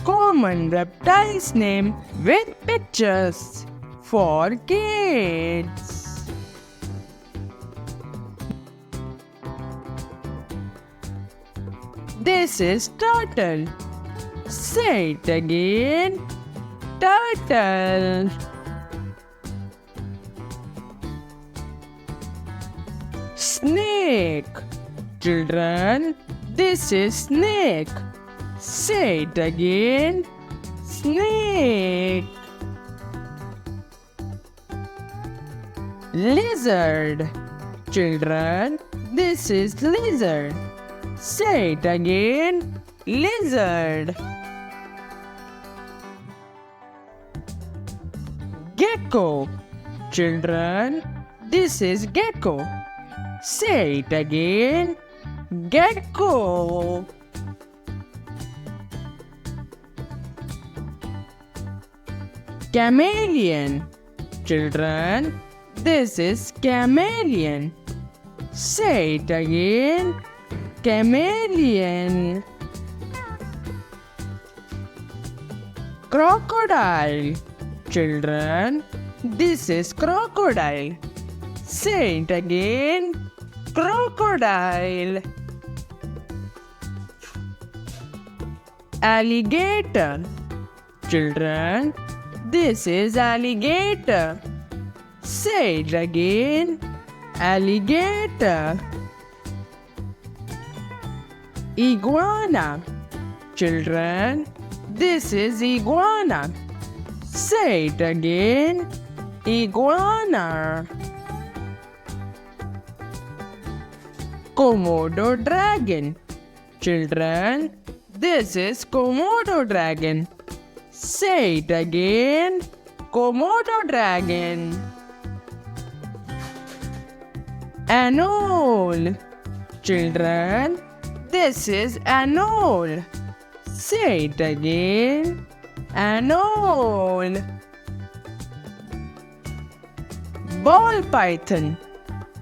common reptiles name with pictures for kids. This is turtle. Say it again. Turtle. Snake. Children, this is snake. Say it again. Snake. Lizard. Children, this is lizard. Say it again. Lizard. Gecko. Children, this is gecko. Say it again. Gecko. Chameleon. Children, this is chameleon. Say it again. Chameleon. Crocodile. Children, this is crocodile. Say it again. Crocodile. Alligator. Children, this is alligator. Say it again. Alligator. Iguana. Children, this is iguana. Say it again. Iguana. Komodo dragon. Children, this is Komodo dragon. Say it again. Komodo dragon. Anole. Children, this is anole. Say it again. Anole. Ball python.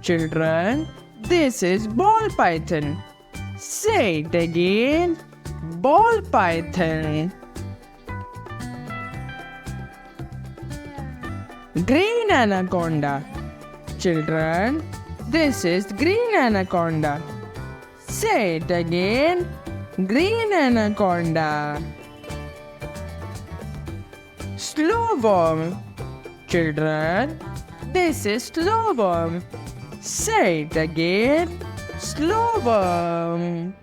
Children, this is ball python. Say it again. Ball python. Green anaconda. Children, this is green anaconda. Say it again. Green anaconda. Slow worm. Children, this is slow worm. Say it again. Slow worm.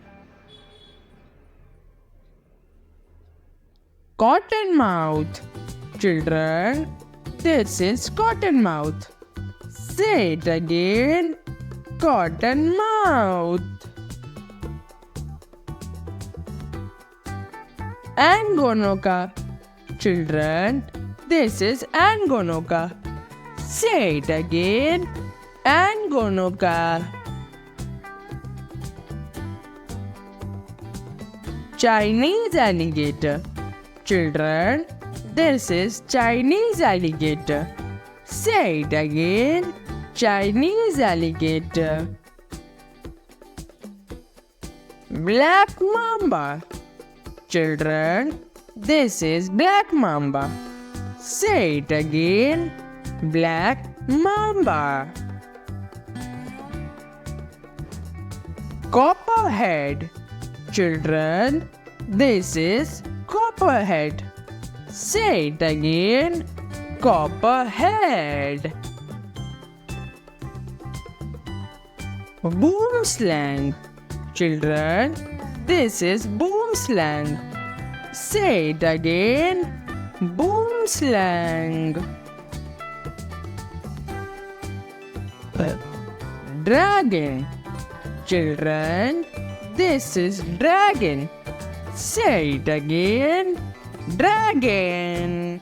Cottonmouth. Children, this is cottonmouth. Say it again. Cottonmouth. Angonoka. Children, this is Angonoka. Say it again. Angonoka. Chinese alligator. Children, this is Chinese alligator. Say it again. Chinese alligator. Black mamba. Children, this is black mamba. Say it again. Black mamba. Copperhead. Children, this is copperhead. Say it again. Copperhead. Boomslang. Children, this is boomslang. Say it again. Boomslang. Dragon. Children, this is dragon. Say it again. Dragon.